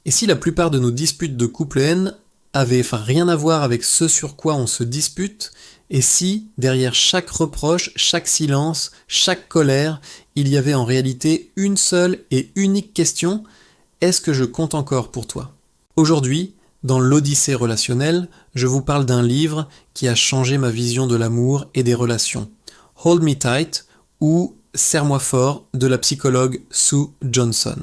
Et si la plupart de nos disputes de couple haine avaient rien à voir avec ce sur quoi on se dispute, et si, derrière chaque reproche, chaque silence, chaque colère, il y avait en réalité une seule et unique question: est-ce que je compte encore pour toi? Aujourd'hui, dans l'Odyssée relationnelle, je vous parle d'un livre qui a changé ma vision de l'amour et des relations. Hold Me Tight ou Serre-moi fort de la psychologue Sue Johnson.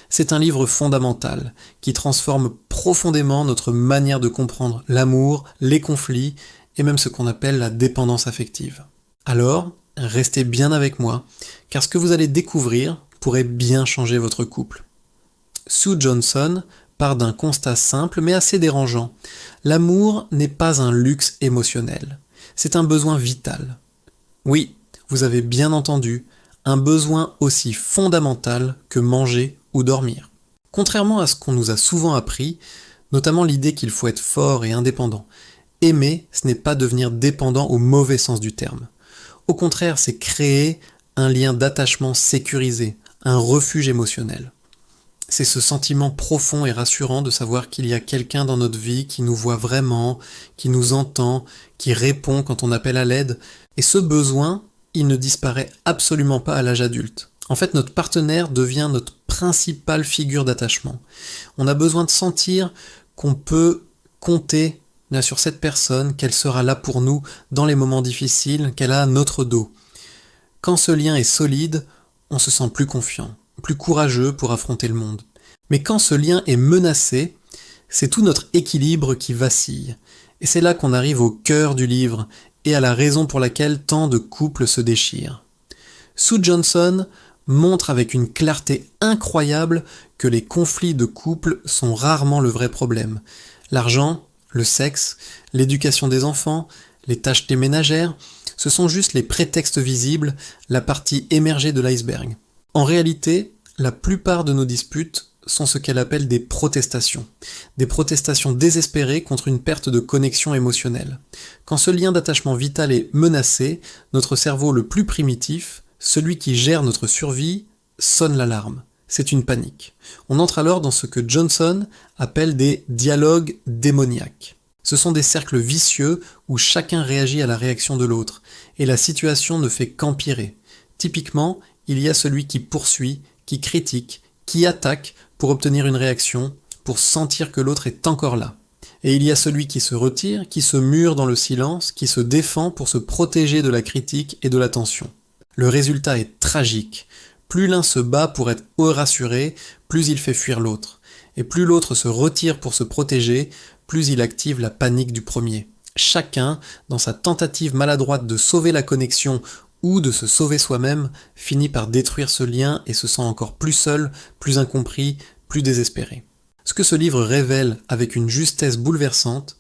C'est un livre fondamental qui transforme profondément notre manière de comprendre l'amour, les conflits et même ce qu'on appelle la dépendance affective. Alors, restez bien avec moi, car ce que vous allez découvrir pourrait bien changer votre couple. Sue Johnson part d'un constat simple mais assez dérangeant. L'amour n'est pas un luxe émotionnel, c'est un besoin vital. Oui, vous avez bien entendu, un besoin aussi fondamental que manger ou dormir. Contrairement à ce qu'on nous a souvent appris, notamment l'idée qu'il faut être fort et indépendant, aimer, ce n'est pas devenir dépendant au mauvais sens du terme. Au contraire, c'est créer un lien d'attachement sécurisé, un refuge émotionnel. C'est ce sentiment profond et rassurant de savoir qu'il y a quelqu'un dans notre vie qui nous voit vraiment, qui nous entend, qui répond quand on appelle à l'aide. Et ce besoin, il ne disparaît absolument pas à l'âge adulte. En fait, notre partenaire devient notre principale figure d'attachement. On a besoin de sentir qu'on peut compter sur cette personne, qu'elle sera là pour nous dans les moments difficiles, qu'elle a notre dos. Quand ce lien est solide, on se sent plus confiant, plus courageux pour affronter le monde. Mais quand ce lien est menacé, c'est tout notre équilibre qui vacille. Et c'est là qu'on arrive au cœur du livre et à la raison pour laquelle tant de couples se déchirent. Sue Johnson montre avec une clarté incroyable que les conflits de couple sont rarement le vrai problème. L'argent, le sexe, l'éducation des enfants, les tâches des ménagères, ce sont juste les prétextes visibles, la partie émergée de l'iceberg. En réalité, la plupart de nos disputes sont ce qu'elle appelle des protestations désespérées contre une perte de connexion émotionnelle. Quand ce lien d'attachement vital est menacé, notre cerveau le plus primitif, celui qui gère notre survie, sonne l'alarme. C'est une panique. On entre alors dans ce que Johnson appelle des dialogues démoniaques. Ce sont des cercles vicieux où chacun réagit à la réaction de l'autre, et la situation ne fait qu'empirer. Typiquement, il y a celui qui poursuit, qui critique, qui attaque pour obtenir une réaction, pour sentir que l'autre est encore là. Et il y a celui qui se retire, qui se mure dans le silence, qui se défend pour se protéger de la critique et de la tension. Le résultat est tragique. Plus l'un se bat pour être rassuré, plus il fait fuir l'autre. Et plus l'autre se retire pour se protéger, plus il active la panique du premier. Chacun, dans sa tentative maladroite de sauver la connexion ou de se sauver soi-même, finit par détruire ce lien et se sent encore plus seul, plus incompris, plus désespéré. Ce que ce livre révèle avec une justesse bouleversante,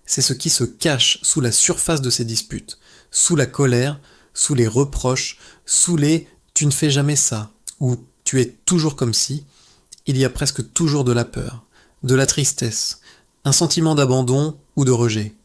c'est ce qui se cache sous la surface de ces disputes, sous la colère, sous les reproches, sous les « tu ne fais jamais ça » ou « tu es toujours comme si », il y a presque toujours de la peur, de la tristesse, un sentiment d'abandon ou de rejet,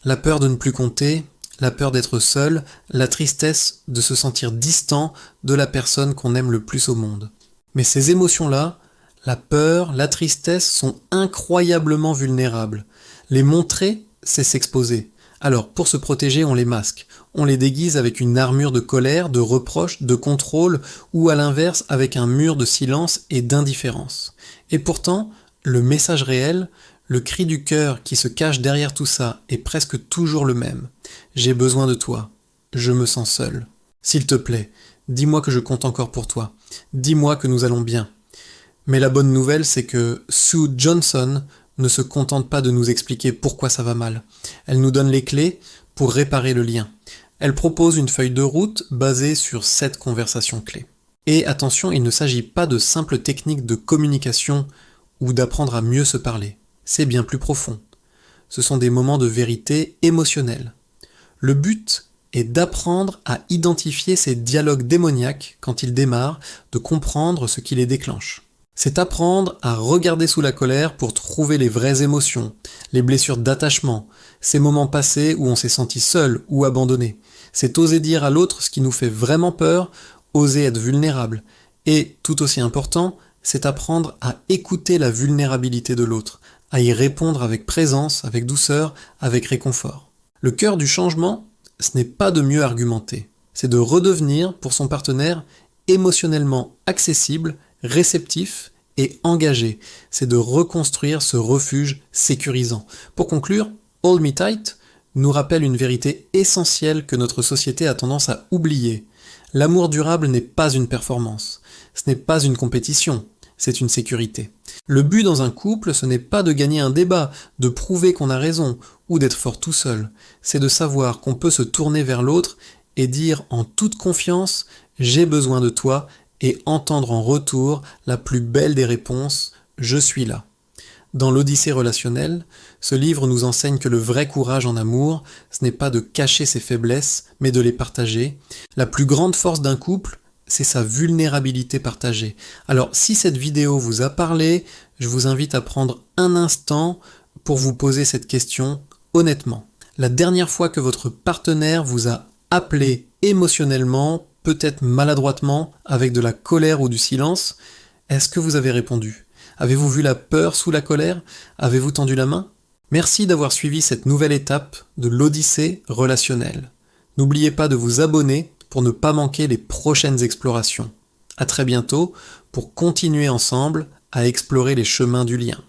la peur de ne plus compter, la peur d'être seul, la tristesse de se sentir distant de la personne qu'on aime le plus au monde. Mais ces émotions-là, la peur, la tristesse sont incroyablement vulnérables. Les montrer, c'est s'exposer. Alors, pour se protéger, on les masque. On les déguise avec une armure de colère, de reproche, de contrôle, ou à l'inverse, avec un mur de silence et d'indifférence. Et pourtant, le message réel, le cri du cœur qui se cache derrière tout ça est presque toujours le même. J'ai besoin de toi. Je me sens seul. S'il te plaît, dis-moi que je compte encore pour toi. Dis-moi que nous allons bien. Mais la bonne nouvelle, c'est que Sue Johnson ne se contente pas de nous expliquer pourquoi ça va mal. Elle nous donne les clés pour réparer le lien. Elle propose une feuille de route basée sur 7 conversations clés. Et attention, il ne s'agit pas de simples techniques de communication ou d'apprendre à mieux se parler. C'est bien plus profond. Ce sont des moments de vérité émotionnelle. Le but est d'apprendre à identifier ces dialogues démoniaques quand ils démarrent, de comprendre ce qui les déclenche. C'est apprendre à regarder sous la colère pour trouver les vraies émotions, les blessures d'attachement, ces moments passés où on s'est senti seul ou abandonné. C'est oser dire à l'autre ce qui nous fait vraiment peur, oser être vulnérable. Et, tout aussi important, c'est apprendre à écouter la vulnérabilité de l'autre, à y répondre avec présence, avec douceur, avec réconfort. Le cœur du changement, ce n'est pas de mieux argumenter, c'est de redevenir pour son partenaire émotionnellement accessible, réceptif et engagé. C'est de reconstruire ce refuge sécurisant. Pour conclure, Hold Me Tight nous rappelle une vérité essentielle que notre société a tendance à oublier. L'amour durable n'est pas une performance, ce n'est pas une compétition, c'est une sécurité. Le but dans un couple, ce n'est pas de gagner un débat, de prouver qu'on a raison, ou d'être fort tout seul. C'est de savoir qu'on peut se tourner vers l'autre et dire en toute confiance « j'ai besoin de toi » et entendre en retour la plus belle des réponses « je suis là ». Dans l'Odyssée relationnelle, ce livre nous enseigne que le vrai courage en amour, ce n'est pas de cacher ses faiblesses, mais de les partager. La plus grande force d'un couple, c'est sa vulnérabilité partagée. Alors, si cette vidéo vous a parlé, je vous invite à prendre un instant pour vous poser cette question honnêtement. La dernière fois que votre partenaire vous a appelé émotionnellement, peut-être maladroitement, avec de la colère ou du silence, est-ce que vous avez répondu ? Avez-vous vu la peur sous la colère ? Avez-vous tendu la main ? Merci d'avoir suivi cette nouvelle étape de l'Odyssée relationnelle. N'oubliez pas de vous abonner pour ne pas manquer les prochaines explorations. À très bientôt pour continuer ensemble à explorer les chemins du lien.